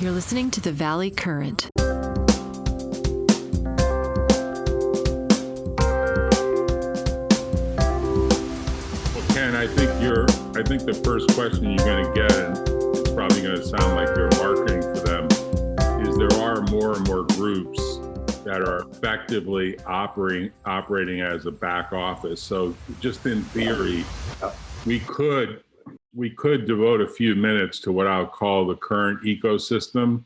You're listening to the Valley Current. Ken, I think the first question you're going to get, and it's probably going to sound like you're marketing for them, is there are more and more groups that are effectively operating as a back office. So just in theory, we could devote a few minutes to what I'll call the current ecosystem.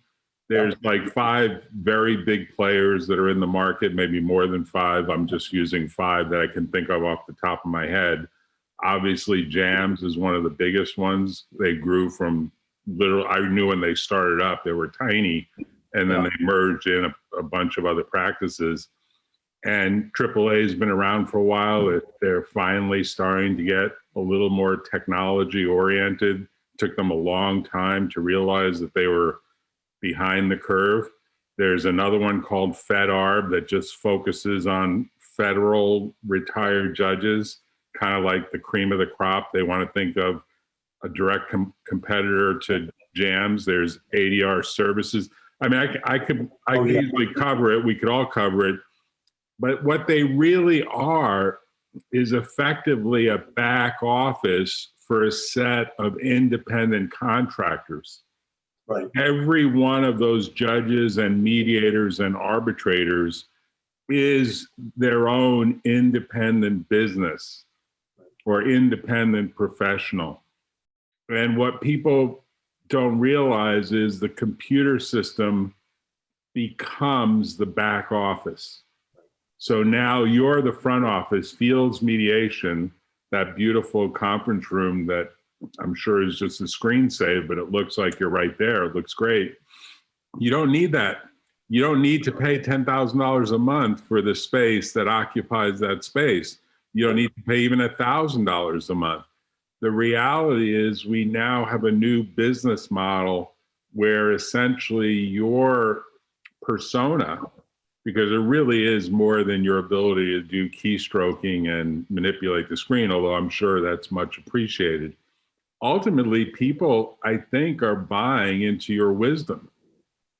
There's like 5 very big players that are in the market, maybe more than 5. I'm just using 5 that I can think of off the top of my head. Obviously, Jams is one of the biggest ones. They grew from I knew when they started up, they were tiny, and then they merged in a bunch of other practices. And AAA has been around for a while. They're finally starting to get a little more technology oriented. It took them a long time to realize that they were behind the curve. There's another one called FedArb that just focuses on federal retired judges, kind of like the cream of the crop. They want to think of a direct competitor to Jams. There's ADR Services. I mean, I could easily cover it. We could all cover it. But what they really are is effectively a back office for a set of independent contractors. Right. Every one of those judges and mediators and arbitrators is their own independent business or independent professional. And what people don't realize is the computer system becomes the back office. So now you're the front office. Fields Mediation, that beautiful conference room that I'm sure is just a screen save, but it looks like you're right there. It looks great. You don't need that. You don't need to pay $10,000 a month for the space that occupies that space. You don't need to pay even $1,000 a month. The reality is we now have a new business model where essentially your persona, because it really is more than your ability to do keystroking and manipulate the screen, although I'm sure that's much appreciated. Ultimately, people, I think, are buying into your wisdom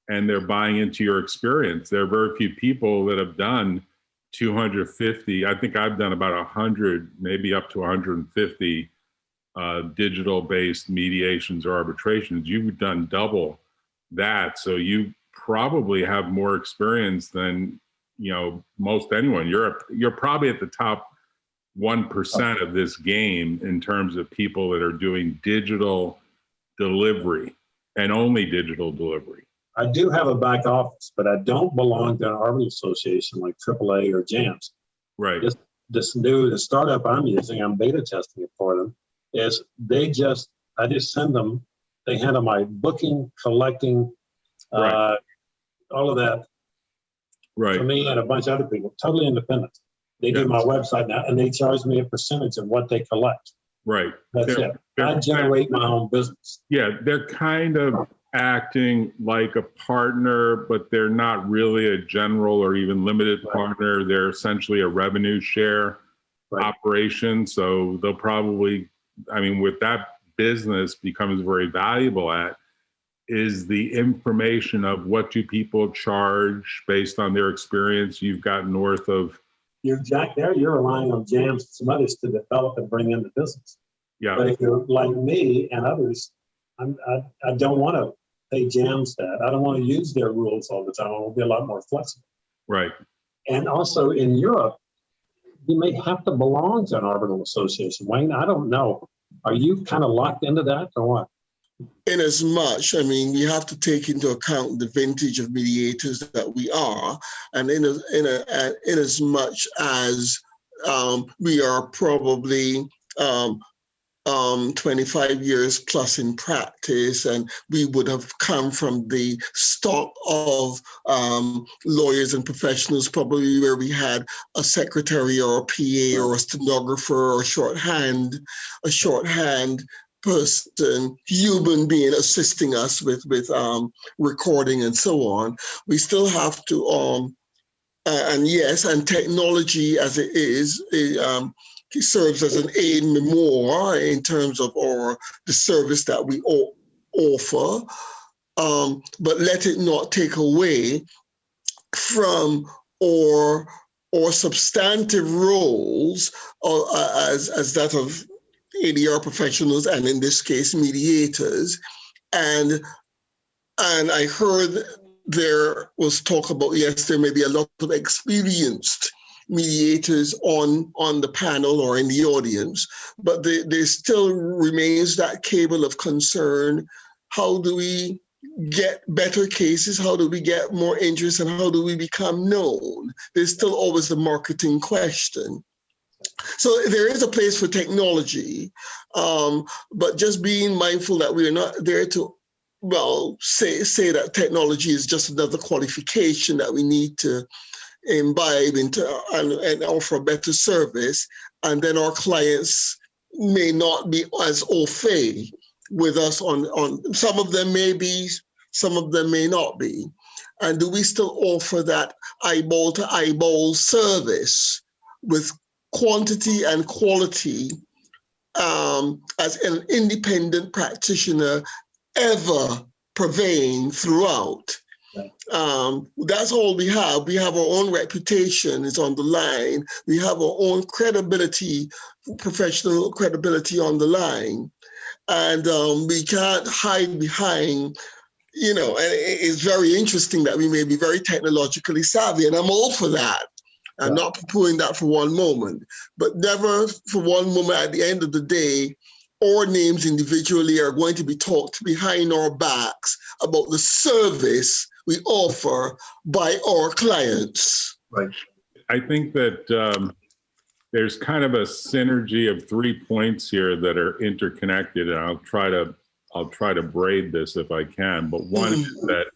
and they're buying into your experience. There are very few people that have done 250. I think I've done about 100, maybe up to 150 digital-based mediations or arbitrations. You've done double that, so you probably have more experience than most anyone. You're probably at the top 1% of this game in terms of people that are doing digital delivery and only digital delivery. I do have a back office, but I don't belong to an arbitral association like AAA or Jams. Right. The startup I'm using, I'm beta testing it for them, is I just send them, they handle my booking, collecting, Right. all of that Right. for me and a bunch of other people, totally independent. They do my website now, and they charge me a percentage of what they collect. Right. That's it. I generate my own business. Yeah, they're kind of acting like a partner, but they're not really a general or even limited partner. They're essentially a revenue share operation. So they'll probably, with that business becomes very valuable at is the information of what do people charge based on their experience. You've got north of... You're relying on Jams and some others to develop and bring in the business. Yeah. But if you're like me and others, I don't want to pay Jams that. I don't want to use their rules all the time. I want to be a lot more flexible. Right. And also in Europe, you may have to belong to an arbitral association. Wayne, I don't know. Are you kind of locked into that or what? In as much, you have to take into account the vintage of mediators that we are, and in as much as we are probably 25 years plus in practice, and we would have come from the stock of lawyers and professionals, probably where we had a secretary or a PA or a stenographer or a shorthand person, human being assisting us with recording and so on. We still have to, and technology as it is, it serves as an aid memoir in terms of the service that we offer. but let it not take away from or substantive roles as that of ADR professionals, and in this case, mediators. And I heard there was talk about, yes, there may be a lot of experienced mediators on the panel or in the audience, but there still remains that cable of concern. How do we get better cases? How do we get more interest? And how do we become known? There's still always the marketing question. So there is a place for technology, but just being mindful that we are not there to, well, say that technology is just another qualification that we need to imbibe into and offer a better service, and then our clients may not be as au fait with us on some of them may be, some of them may not be. And do we still offer that eyeball to eyeball service with quantity and quality as an independent practitioner ever pervading throughout? That's all we have. We have our own reputation is on the line. We have our own credibility, professional credibility on the line. And we can't hide behind, and it's very interesting that we may be very technologically savvy, and I'm all for that. I'm not poo-pooing that for one moment, but never for one moment at the end of the day, our names individually are going to be talked behind our backs about the service we offer by our clients. Right. I think that there's kind of a synergy of 3 points here that are interconnected, and I'll try to braid this if I can. But one is that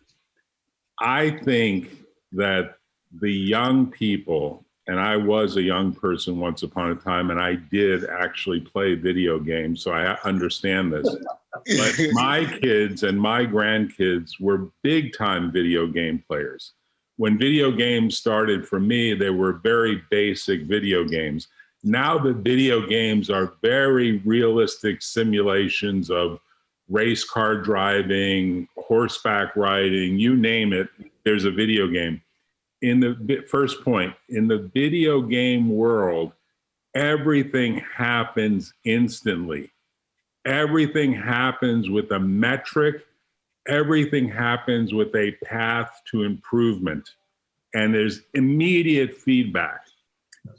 I think that the young people, and I was a young person once upon a time, and I did actually play video games, so I understand this. But my kids and my grandkids were big time video game players. When video games started for me, they were very basic video games. Now the video games are very realistic simulations of race car driving, horseback riding, you name it, there's a video game. In the first point, in the video game world, everything happens instantly. Everything happens with a metric. Everything happens with a path to improvement. And there's immediate feedback.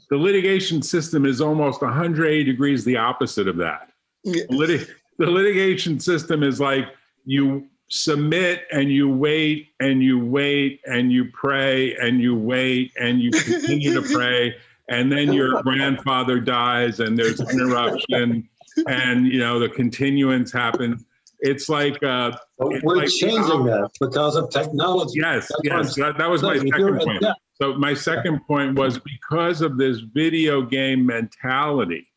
The litigation system is almost 180 degrees the opposite of that. Yeah. The litigation system is like you submit and you wait and you wait and you pray and you wait and you continue to pray, and then your grandfather dies and there's an interruption and the continuance happens. It's like we're changing that because of technology. Yes, that was my second point. So my second point was because of this video game mentality,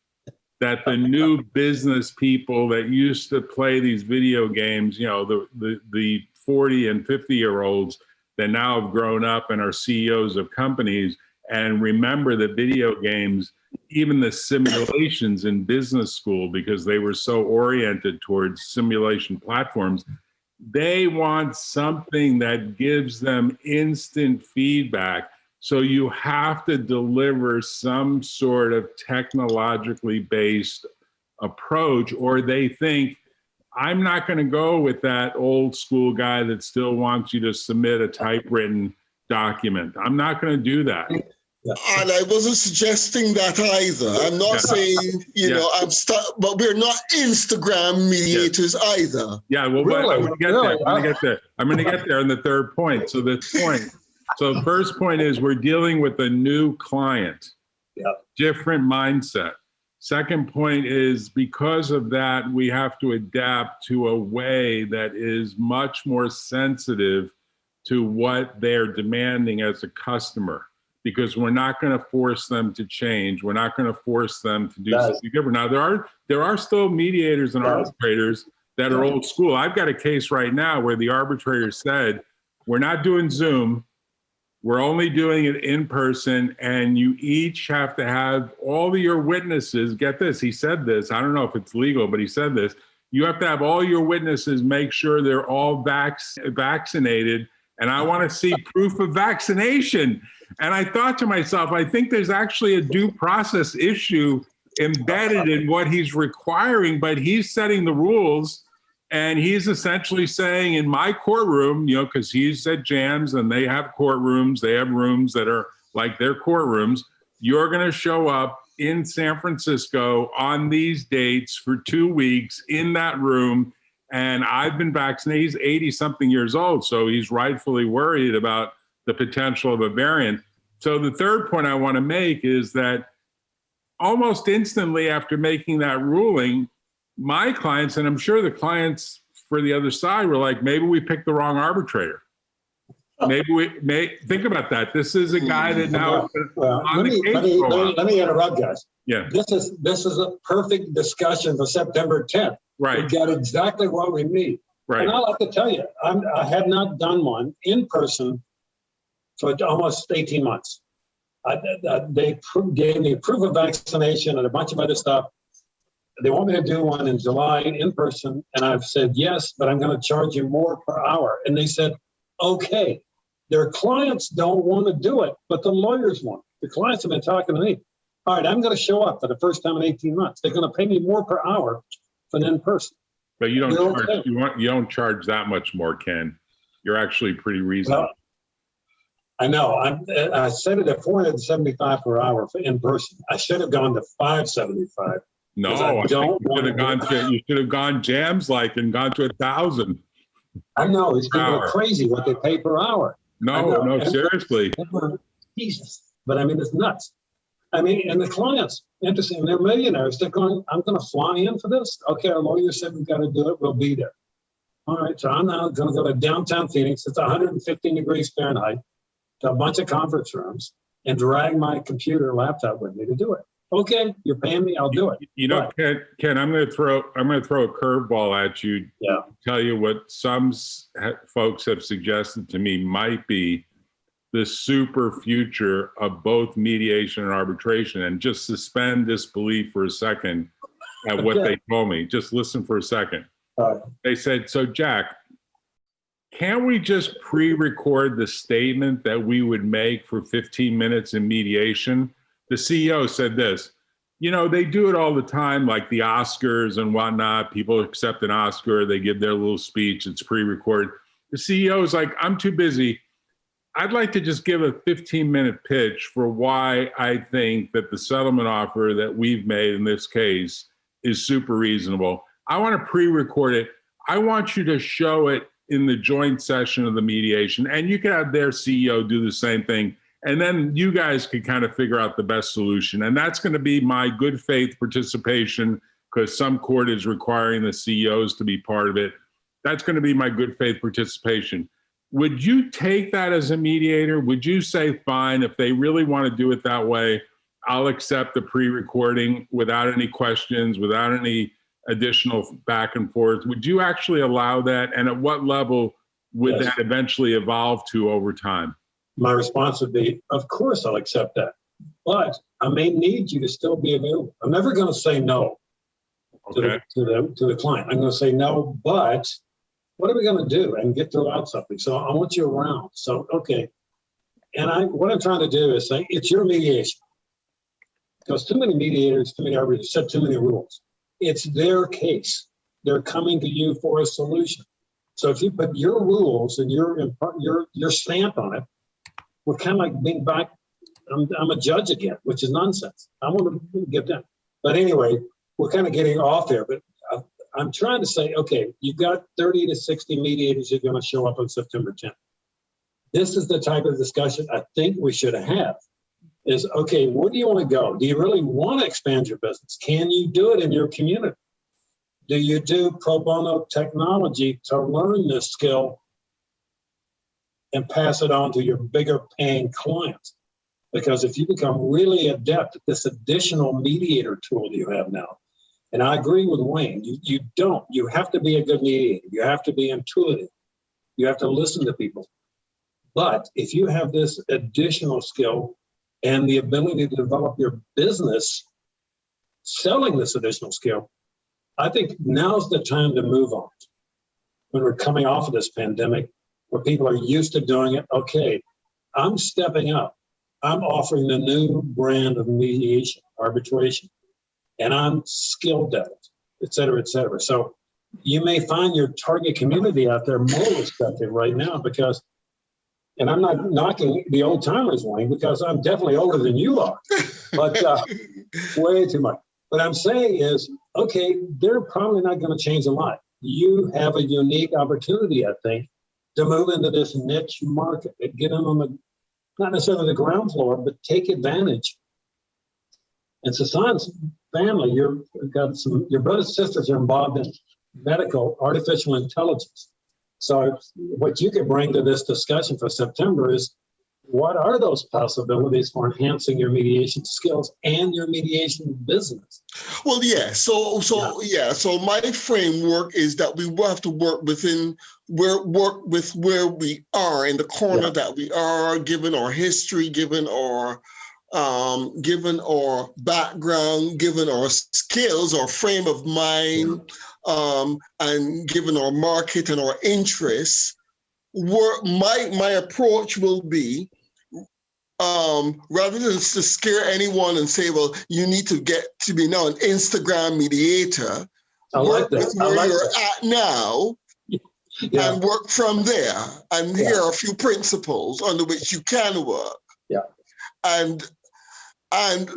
that the new business people that used to play these video games, the 40 and 50-year-olds that now have grown up and are CEOs of companies and remember the video games, even the simulations in business school, because they were so oriented towards simulation platforms, they want something that gives them instant feedback. So you have to deliver some sort of technologically based approach, or they think, I'm not going to go with that old school guy that still wants you to submit a typewritten document. I'm not going to do that. And I wasn't suggesting that either. I'm not saying, but we're not Instagram mediators either. Yeah, well, Really? I'm going to get there. I'm going to get there in the third point. So the first point is we're dealing with a new client, different mindset. Second point is because of that, we have to adapt to a way that is much more sensitive to what they're demanding as a customer, because we're not going to force them to change. We're not going to force them to do something different. Now, there are still mediators and arbitrators that are old school. I've got a case right now where the arbitrator said, we're not doing Zoom. We're only doing it in person, and you each have to have all of your witnesses, get this, he said this, I don't know if it's legal, but he said this, You have to have all your witnesses make sure they're all vaccinated. And I want to see proof of vaccination. And I thought to myself, I think there's actually a due process issue embedded in what he's requiring, but he's setting the rules. And he's essentially saying in my courtroom, you know, because he's at JAMS and they have courtrooms, they have rooms that are like their courtrooms, you're going to show up in San Francisco on these dates for 2 weeks in that room. And I've been vaccinated. He's 80 something years old. So he's rightfully worried about the potential of a variant. So the third point I want to make is that almost instantly after making that ruling, my clients, and I'm sure the clients for the other side were like, maybe we picked the wrong arbitrator. Maybe we think about that. This is a guy that now. Let me interrupt, guys. Yeah. This is a perfect discussion for September 10th. Right. We got exactly what we need. Right. And I'll have to tell you, I have not done one in person for almost 18 months. They gave me proof of vaccination and a bunch of other stuff. They want me to do one in July in person. And I've said, yes, but I'm going to charge you more per hour. And they said, okay. Their clients don't want to do it, but the lawyers want. The clients have been talking to me. All right, I'm going to show up for the first time in 18 months. They're going to pay me more per hour than in person. But you don't charge that much more, Ken. You're actually pretty reasonable. Well, I know. I set it at $475 per hour for in person. I should have gone to $575. No, I think you should have gone JAMS and gone to 1,000. I know these people are crazy what they pay per hour. No, seriously. Jesus, but I mean it's nuts. I mean, and the clients, interesting, they're millionaires. They're going, I'm going to fly in for this. Okay, our lawyer said we've got to do it. We'll be there. All right, so I'm now going to go to downtown Phoenix. It's 115 degrees Fahrenheit, to a bunch of conference rooms, and drag my computer laptop with me to do it. Okay, you're paying me, I'll do it. You know, Ken, I'm going to throw a curveball at you. Yeah. Tell you what some folks have suggested to me might be the super future of both mediation and arbitration, and just suspend disbelief for a second at what they told me. Just listen for a second. They said, so Jack, can't we just pre-record the statement that we would make for 15 minutes in mediation? The CEO said this, you know, they do it all the time, like the Oscars and whatnot. People accept an Oscar, they give their little speech, it's pre-recorded. The CEO is like, I'm too busy. I'd like to just give a 15-minute pitch for why I think that the settlement offer that we've made in this case is super reasonable. I want to pre-record it. I want you to show it in the joint session of the mediation, and you can have their CEO do the same thing. And then you guys can kind of figure out the best solution. And that's going to be my good faith participation, because some court is requiring the CEOs to be part of it. That's going to be my good faith participation. Would you take that as a mediator? Would you say, fine, if they really want to do it that way, I'll accept the pre-recording without any questions, without any additional back and forth? Would you actually allow that? And at what level would that eventually evolve to over time? My response would be, of course I'll accept that, but I may need you to still be available. I'm never going to say no to the client. I'm going to say no, but what are we going to do and get throughout something? So I want you around. So, okay. And what I'm trying to do is say, it's your mediation. Because too many mediators, too many arbitrators set too many rules. It's their case. They're coming to you for a solution. So if you put your rules and your stamp on it, we're kind of like being back. I'm a judge again, which is nonsense. I want to get that. But anyway, we're kind of getting off there. But I'm trying to say, okay, you've got 30 to 60 mediators who are going to show up on September 10th. This is the type of discussion I think we should have. Is, okay, where do you want to go? Do you really want to expand your business? Can you do it in your community? Do you do pro bono technology to learn this skill and pass it on to your bigger paying clients? Because if you become really adept at this additional mediator tool you have now, and I agree with Wayne, you have to be a good mediator. You have to be intuitive. You have to listen to people. But if you have this additional skill and the ability to develop your business selling this additional skill, I think now's the time to move on. When we're coming off of this pandemic, where people are used to doing it, okay, I'm stepping up. I'm offering the new brand of mediation, arbitration, and I'm skilled at it, et cetera, et cetera. So you may find your target community out there more receptive right now because, and I'm not knocking the old timers, Wayne, because I'm definitely older than you are, but way too much. What I'm saying is, okay, they're probably not going to change a lot. You have a unique opportunity, I think, to move into this niche market and get in on the, not necessarily the ground floor, but take advantage. And Sassan's family, your brothers and sisters are involved in medical artificial intelligence. So what you could bring to this discussion for September is, what are those possibilities for enhancing your mediation skills and your mediation business? Well, yeah. So my framework is that we will have to work with where we are in the corner that we are, given our history, given our background, given our skills, our frame of mind, and given our market and our interests. My approach will be, rather than to scare anyone and say, well, you need to get to be now an Instagram mediator, work with where you're at now and work from there. And here are a few principles under which you can work. Yeah. And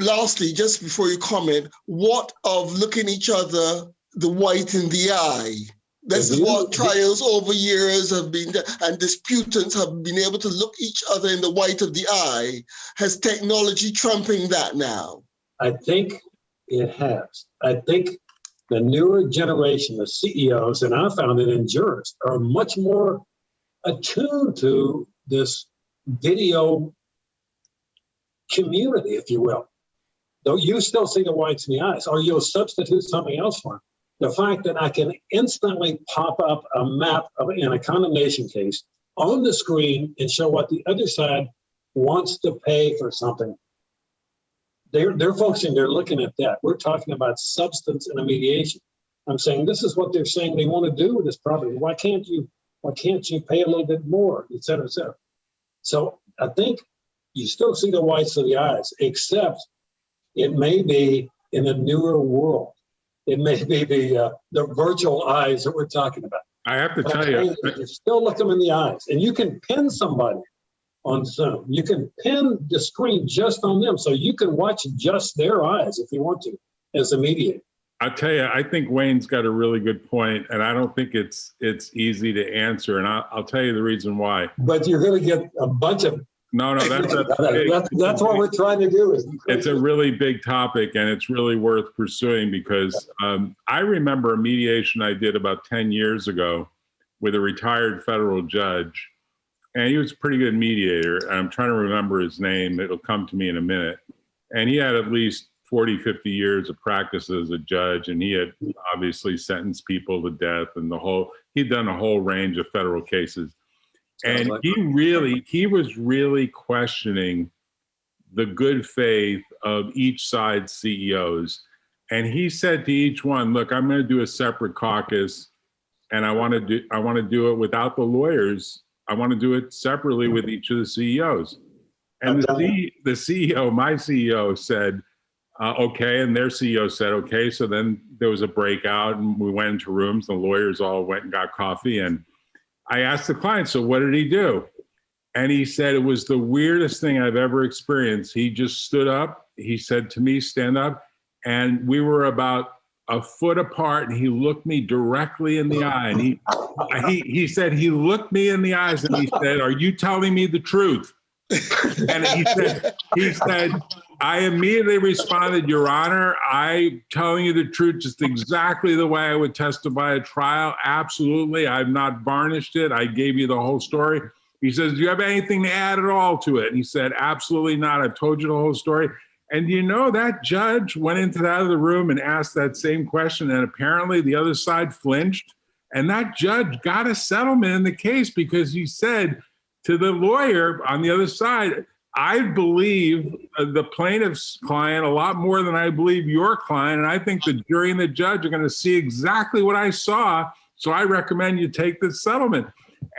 lastly, just before you comment, what of looking each other the white in the eye? This is what trials over years have been, and disputants have been able to look each other in the white of the eye. Has technology trumping that now? I think it has. I think the newer generation of CEOs, and I found it in jurists, are much more attuned to this video community, if you will. Though you still see the whites in the eyes, or you'll substitute something else for them. The fact that I can instantly pop up a map in a condemnation case on the screen and show what the other side wants to pay for something. They're focusing, they're looking at that. We're talking about substance in a mediation. I'm saying this is what they're saying they want to do with this property. Why can't you pay a little bit more, et cetera, et cetera. So I think you still see the whites of the eyes, except it may be in a newer world. It may be the virtual eyes that we're talking about. I have to tell you, you still look them in the eyes, and you can pin somebody on Zoom. You can pin the screen just on them, so you can watch just their eyes if you want to, as a mediator. I'll tell you, I think Wayne's got a really good point, and I don't think it's easy to answer, and I'll tell you the reason why. But you're going to get a bunch of that's what we're trying to do. It's a really big topic, and it's really worth pursuing because I remember a mediation I did about 10 years ago with a retired federal judge, and he was a pretty good mediator. And I'm trying to remember his name. It'll come to me in a minute. And he had at least 40, 50 years of practice as a judge, and he had obviously sentenced people to death and he'd done a whole range of federal cases. And he was really questioning the good faith of each side's CEOs. And he said to each one, look, I'm going to do a separate caucus, and I want to do it without the lawyers. I want to do it separately with each of the CEOs. And the CEO, my CEO said, okay. And their CEO said, okay. So then there was a breakout and we went into rooms. The lawyers all went and got coffee. And I asked the client, so what did he do? And he said, it was the weirdest thing I've ever experienced. He just stood up. He said to me, stand up. And we were about a foot apart, and he looked me directly in the eye. And he said, he looked me in the eyes and he said, are you telling me the truth? And he said, I immediately responded, Your Honor, I'm telling you the truth, just exactly the way I would testify at trial. Absolutely. I've not varnished it. I gave you the whole story. He says, do you have anything to add at all to it? And he said, absolutely not. I've told you the whole story. And that judge went into that other room and asked that same question. And apparently the other side flinched. And that judge got a settlement in the case because he said to the lawyer on the other side, I believe the plaintiff's client a lot more than I believe your client. And I think the jury and the judge are going to see exactly what I saw. So I recommend you take this settlement.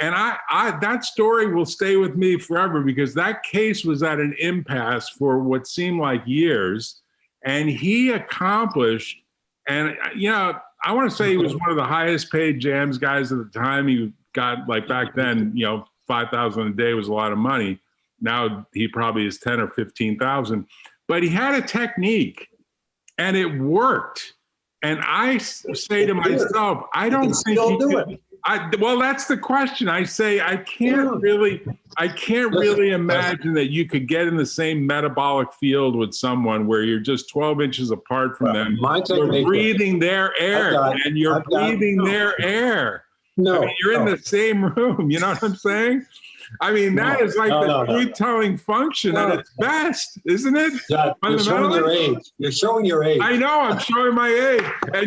And that story will stay with me forever because that case was at an impasse for what seemed like years. And he accomplished, and I want to say he was one of the highest paid jams guys at the time. He got, like, back then, $5,000 a day was a lot of money. Now he probably is 10 or 15,000, but he had a technique and it worked. And I say to myself, I don't think he can. Well, that's the question. I say I can't really imagine that you could get in the same metabolic field with someone where you're just 12 inches apart from them. You're breathing their air, and you're breathing their air. No, I mean, you're in the same room. You know what I'm saying? I mean, that is like the truth-telling function at its best, isn't it? You're showing your age. You're showing your age. I know, I'm showing my age. And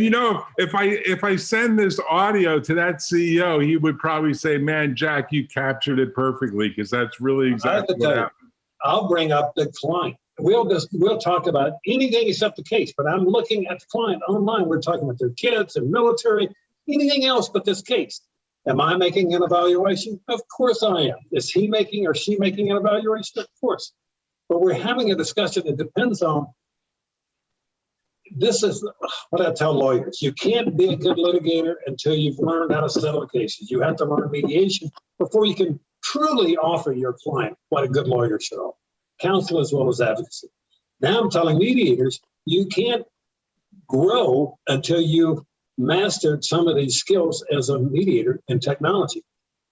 if I send this audio to that CEO, he would probably say, "Man, Jack, you captured it perfectly," because that's really exactly what happened. I'll bring up the client. We'll talk about anything except the case, but I'm looking at the client online. We're talking about their kids and military, anything else but this case. Am I making an evaluation? Of course I am. Is he making or she making an evaluation? Of course. But we're having a discussion that depends on, this is what I tell lawyers. You can't be a good litigator until you've learned how to settle cases. You have to learn mediation before you can truly offer your client what a good lawyer should offer, counsel as well as advocacy. Now I'm telling mediators, you can't grow until you've mastered some of these skills as a mediator in technology.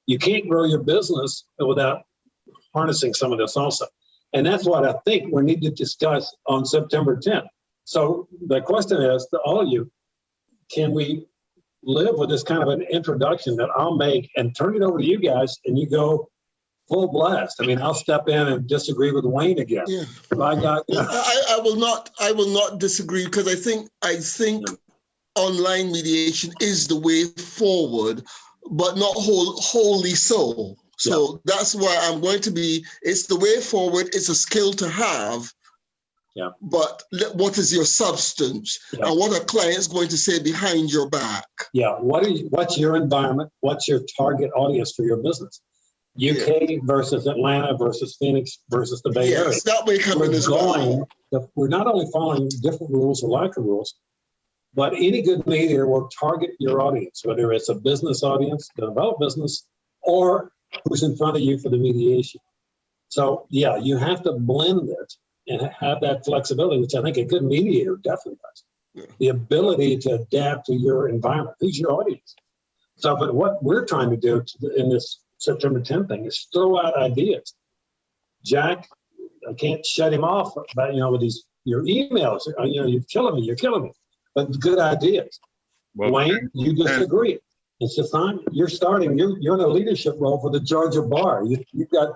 You can't grow your business without harnessing some of this also. And that's what I think we need to discuss on September 10th. So the question is to all of you, can we live with this kind of an introduction that I'll make and turn it over to you guys and you go full blast? I mean, I'll step in and disagree with Wayne again. Yeah. I will not disagree, because I think online mediation is the way forward, but not wholly so. So that's why I'm going to be, it's the way forward, it's a skill to have, but what is your substance? And what are clients going to say behind your back? Yeah, what's your environment? What's your target audience for your business? UK versus Atlanta versus Phoenix versus the Bay Area. Yes, that may come in as well. We're not only following different rules or lack of rules, but any good mediator will target your audience, whether it's a business audience, develop business, or who's in front of you for the mediation. So you have to blend it and have that flexibility, which I think a good mediator definitely does. Yeah. The ability to adapt to your environment. Who's your audience? So, but what we're trying to do in this September 10th thing is throw out ideas. Jack, I can't shut him off about, with your emails. You're killing me. But good ideas. Well, Wayne, you disagree. It's just fine. You're in a leadership role for the Georgia bar. You've got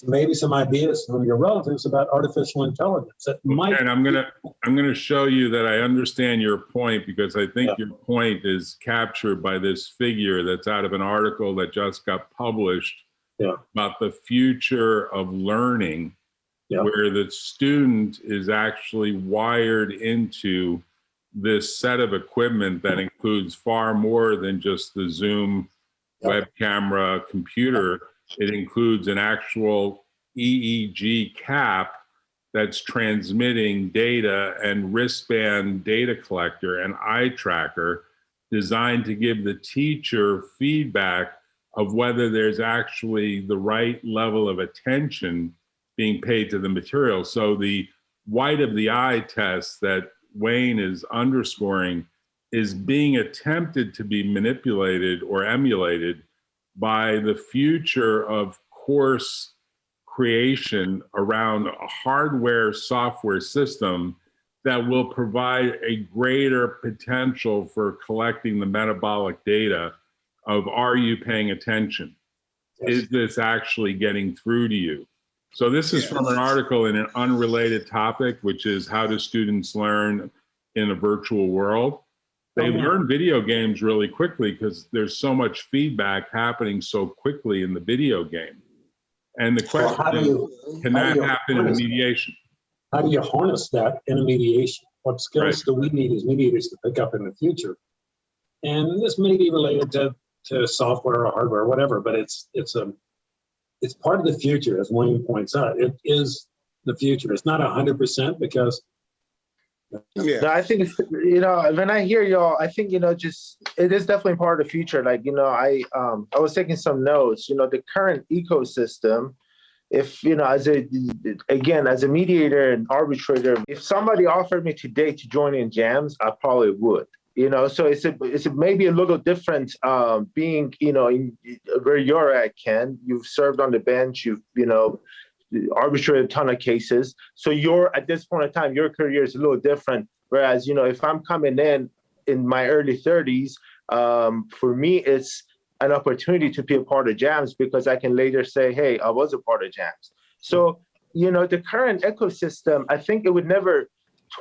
maybe some ideas from your relatives about artificial intelligence that might. And I'm gonna show you that I understand your point, because I think your point is captured by this figure that's out of an article that just got published about the future of learning, where the student is actually wired into this set of equipment that includes far more than just the Zoom web camera computer. It includes an actual EEG cap that's transmitting data, and wristband data collector and eye tracker designed to give the teacher feedback of whether there's actually the right level of attention being paid to the material. So the white of the eye test that Wayne is underscoring is being attempted to be manipulated or emulated by the future of course creation around a hardware software system that will provide a greater potential for collecting the metabolic data of, are you paying attention? Is this actually getting through to you? So this is from an article in an unrelated topic, which is how do students learn in a virtual world? They learn video games really quickly because there's so much feedback happening so quickly in the video game. And the So question is, can how do that you happen in harness, mediation? how do you harness that in a mediation? What skills do we need as mediators to pick up in the future? And this may be related to software or hardware or whatever, but it's part of the future, as William points out. It is the future. It's not 100% because Yeah. No, I think it's, when I hear y'all, I think, just it is definitely part of the future. Like, I was taking some notes, the current ecosystem, if, as a mediator and arbitrator, if somebody offered me today to join in jams, I probably would. So it's maybe a little different being, where you're at, Ken. You've served on the bench, you've, arbitrated a ton of cases. So at this point in time, your career is a little different. Whereas, if I'm coming in my early 30s, for me, it's an opportunity to be a part of jams because I can later say, hey, I was a part of jams. So, the current ecosystem, I think it would never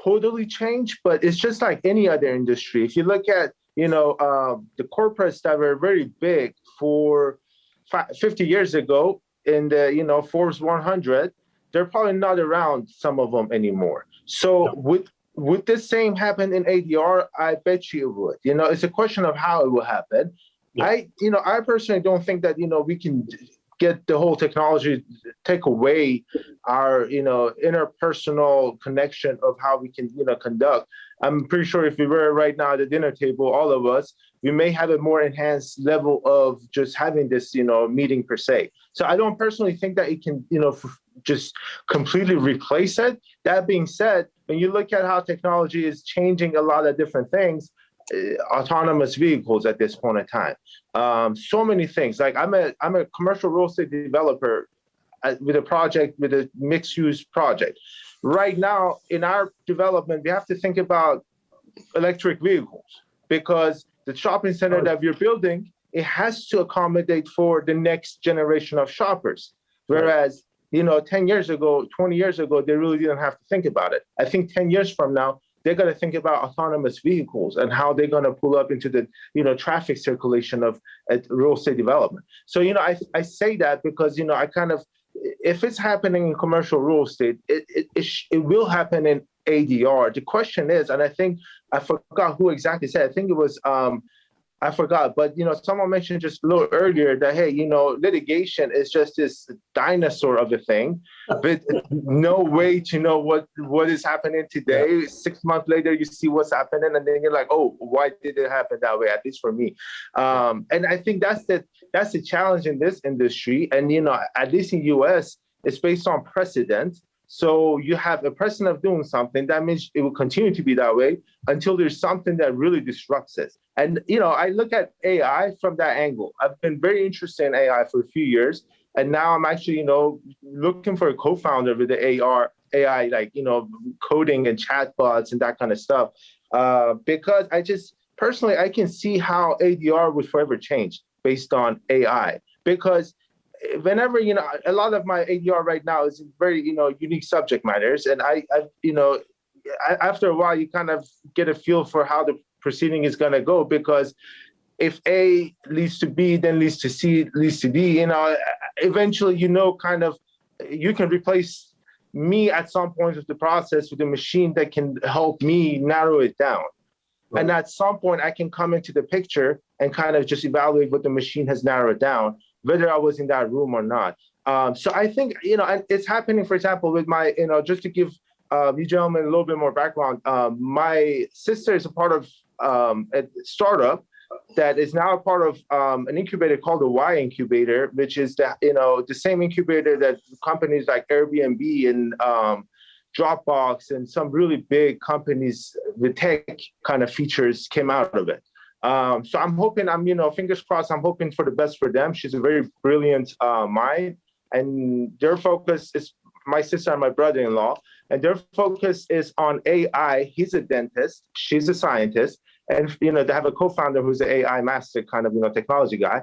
totally change, but it's just like any other industry. If you look at, the corporates that were very big for 50 years ago in the, Forbes 100, they're probably not around, some of them anymore. So would this same happen in ADR? I bet you it would. It's a question of how it will happen. Yeah. I personally don't think that, we can get the whole technology, take away our, interpersonal connection of how we can, conduct. I'm pretty sure if we were right now at the dinner table, all of us, we may have a more enhanced level of just having this, meeting per se. So I don't personally think that it can, just completely replace it. That being said, when you look at how technology is changing a lot of different things, autonomous vehicles at this point in time, so many things. Like I'm a commercial real estate developer with a mixed use project. Right now in our development, we have to think about electric vehicles because the shopping center that we're building, it has to accommodate for the next generation of shoppers. Whereas, 10 years ago, 20 years ago, they really didn't have to think about it. I think 10 years from now, they're going to think about autonomous vehicles and how they're going to pull up into the, traffic circulation of real estate development. So, I say that because, I kind of, if it's happening in commercial real estate, it will happen in ADR. The question is, and I think I forgot who exactly said, I think it was, I forgot, but someone mentioned just a little earlier that, hey, litigation is just this dinosaur of a thing, but no way to know what is happening today. Yeah. 6 months later, you see what's happening, and then you're like, oh, why did it happen that way? At least for me, and I think that's the challenge in this industry, and at least in US, it's based on precedent. So you have a precedent of doing something, that means it will continue to be that way until there's something that really disrupts it. And, I look at AI from that angle. I've been very interested in AI for a few years. And now I'm actually, looking for a co-founder with the AI, like, coding and chatbots and that kind of stuff. Because personally, I can see how ADR would forever change based on AI. Because whenever, a lot of my ADR right now is very, unique subject matters. And after a while, you kind of get a feel for how the proceeding is going to go, because if A leads to B, then leads to C, leads to D, eventually, kind of, you can replace me at some point of the process with a machine that can help me narrow it down. Right. And at some point, I can come into the picture and kind of just evaluate what the machine has narrowed down, whether I was in that room or not. So I think, and it's happening, for example, with my, just to give you gentlemen a little bit more background, my sister is a part of a startup that is now a part of an incubator called the Y Incubator, which is the same incubator that companies like Airbnb and Dropbox and some really big companies with tech kind of features came out of it. So I'm hoping, fingers crossed, I'm hoping for the best for them. She's a very brilliant mind, and their focus is my sister and my brother-in-law, and their focus is on AI. He's a dentist, she's a scientist, and they have a co-founder who's an AI master kind of technology guy.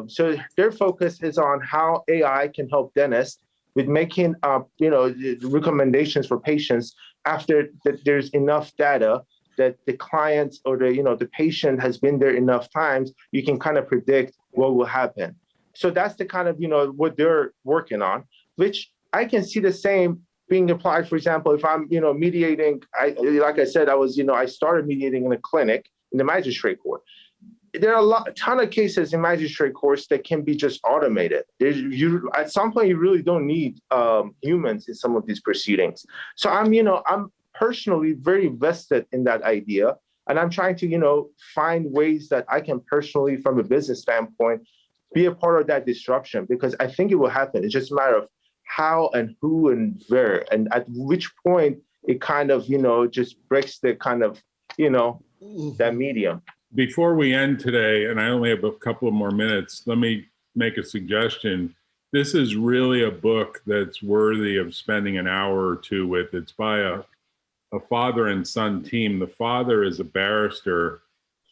So their focus is on how AI can help dentists with making recommendations for patients after that there's enough data that the client or the patient has been there enough times, you can kind of predict what will happen. So that's the kind of, what they're working on, which I can see the same being applied. For example, if I'm, mediating, like I said, I started mediating in a clinic in the magistrate court. There are a ton of cases in magistrate courts that can be just automated. At some point, you really don't need humans in some of these proceedings. So I'm personally very vested in that idea. And I'm trying to, find ways that I can personally, from a business standpoint, be a part of that disruption, because I think it will happen. It's just a matter of how and who and where, and at which point it kind of, just breaks the kind of, that medium. Before we end today, and I only have a couple of more minutes, let me make a suggestion. This is really a book that's worthy of spending an hour or two with. It's by a father and son team. The father is a barrister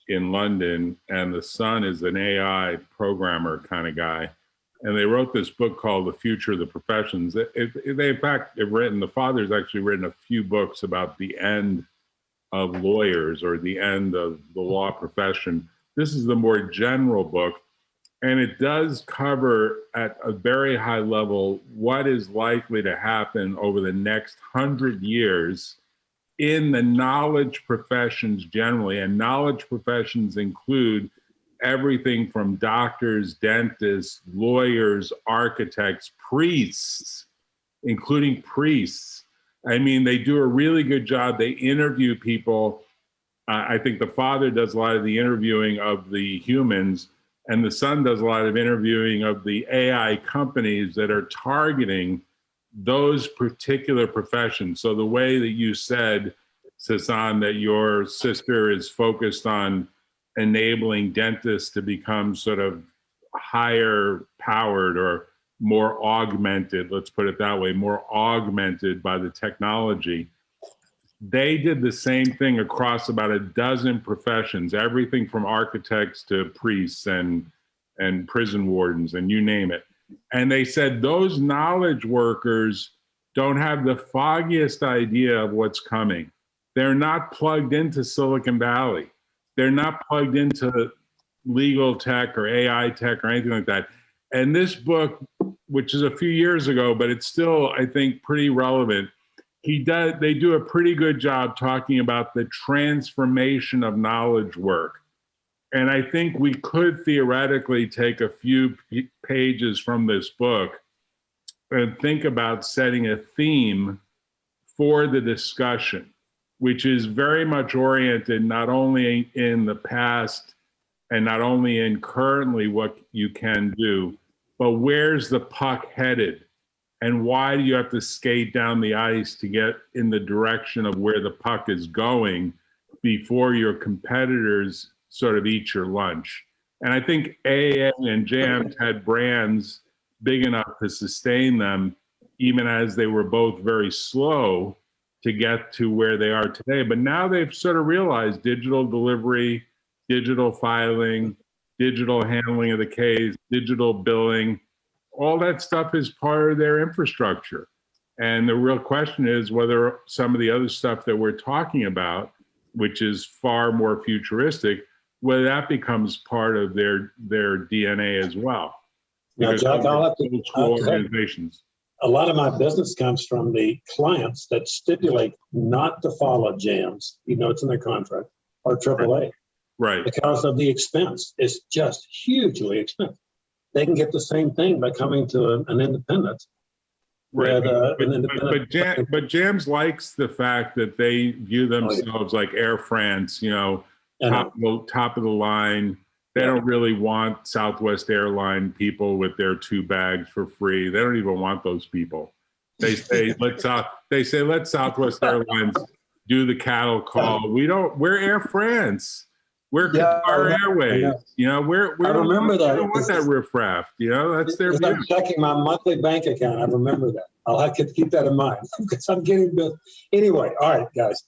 in London, and the son is an AI programmer kind of guy. And they wrote this book called The Future of the Professions. They, in fact, the father's actually written a few books about the end of lawyers or the end of the law profession. This is the more general book, and it does cover at a very high level what is likely to happen over the next 100 years in the knowledge professions generally. And knowledge professions include everything from doctors, dentists, lawyers, architects, priests, including priests. I mean, they do a really good job. They interview people. I think the father does a lot of the interviewing of the humans, and the son does a lot of interviewing of the AI companies that are targeting those particular professions. So the way that you said, Sassan, that your sister is focused on enabling dentists to become sort of higher powered or more augmented, let's put it that way, more augmented by the technology. They did the same thing across about a dozen professions, everything from architects to priests and prison wardens and you name it. And they said those knowledge workers don't have the foggiest idea of what's coming. They're not plugged into Silicon Valley. They're not plugged into legal tech or AI tech or anything like that. And this book, which is a few years ago, but it's still, I think, pretty relevant. They do a pretty good job talking about the transformation of knowledge work. And I think we could theoretically take a few pages from this book and think about setting a theme for the discussion, which is very much oriented not only in the past and not only in currently what you can do, but where's the puck headed? And why do you have to skate down the ice to get in the direction of where the puck is going before your competitors sort of eat your lunch? And I think AA and JAMS had brands big enough to sustain them, even as they were both very slow to get to where they are today. But now they've sort of realized digital delivery, digital filing, digital handling of the case, digital billing, all that stuff is part of their infrastructure. And the real question is whether some of the other stuff that we're talking about, which is far more futuristic, whether that becomes part of their DNA as well. Now, Jack, I'll have old school organizations. A lot of my business comes from the clients that stipulate not to follow JAMS, it's in their contract, or AAA. Right. Because of the expense. It's just hugely expensive. They can get the same thing by coming to an independent. Right. But JAMS likes the fact that they view themselves like Air France, top of the line. They don't really want Southwest Airline people with their 2 bags for free. They don't even want those people. They say let Southwest Airlines do the cattle call. We're Air France. We're Qatar Airways. I remember that. I don't want that riffraff. That's their view. I'm checking my monthly bank account. I remember that. I'll have to keep that in mind because I'm getting the. Anyway, all right, guys.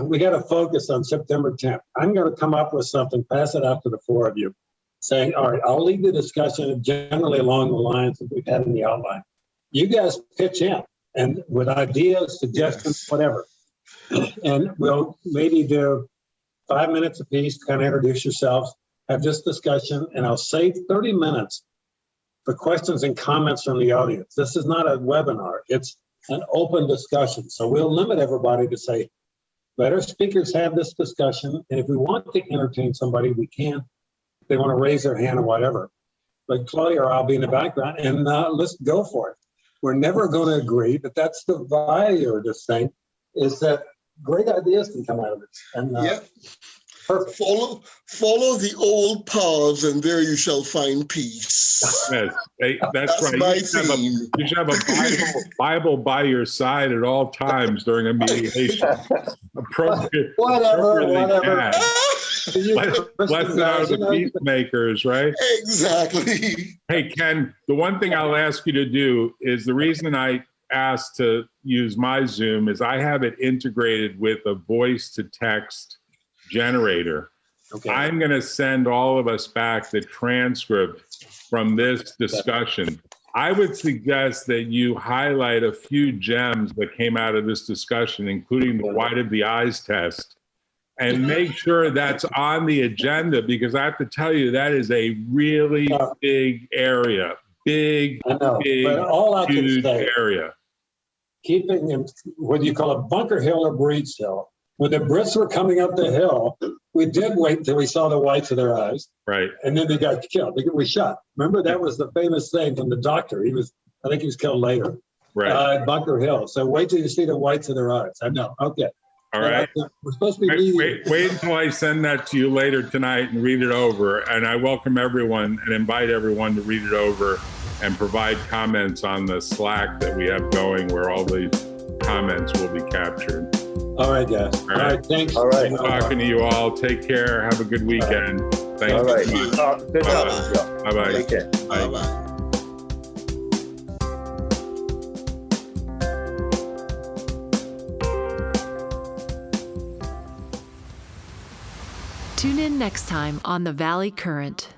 We got to focus on September 10th. I'm going to come up with something, pass it out to the 4 of you, saying, all right, I'll lead the discussion generally along the lines that we've had in the outline. You guys pitch in and with ideas, suggestions, whatever. And we'll maybe do 5 minutes apiece, kind of introduce yourselves, have this discussion, and I'll save 30 minutes for questions and comments from the audience. This is not a webinar. It's an open discussion. So we'll limit everybody to say, let our speakers have this discussion. And if we want to entertain somebody, we can. If they want to raise their hand or whatever. But Claudia or I'll be in the background and let's go for it. We're never going to agree, but that's the value of this thing, is that great ideas can come out of it. And perfect. Follow the old paths, and there you shall find peace. Yes, that's right. My You should have a Bible by your side at all times during a mediation. Whatever. Blessed are the peacemakers, right? Exactly. Hey, Ken, the one thing I'll ask you to do is, the reason I asked to use my Zoom is I have it integrated with a voice to text generator. Okay. I'm going to send all of us back the transcript from this discussion. I would suggest that you highlight a few gems that came out of this discussion, including the white of the eyes test, and make sure that's on the agenda, because I have to tell you, that is a really big area. Big, but all I can huge say, area. Keeping him, whether you call it Bunker Hill or Breed's Hill, when the Brits were coming up the hill, we did wait until we saw the whites of their eyes. Right. And then they got killed. We shot. Remember, that was the famous thing from the doctor. I think he was killed later. Right. At Bunker Hill. So wait till you see the whites of their eyes. I know. Okay. All right. We're supposed to be wait until I send that to you later tonight and read it over. And I welcome everyone and invite everyone to read it over and provide comments on the Slack that we have going, where all these comments will be captured. All right, guys. All right. Thanks. All right. Talking to you all. Take care. Have a good weekend. Thank All you right. so much. Good job. Bye-bye. Take care. Bye-bye. Tune in next time on The Valley Current.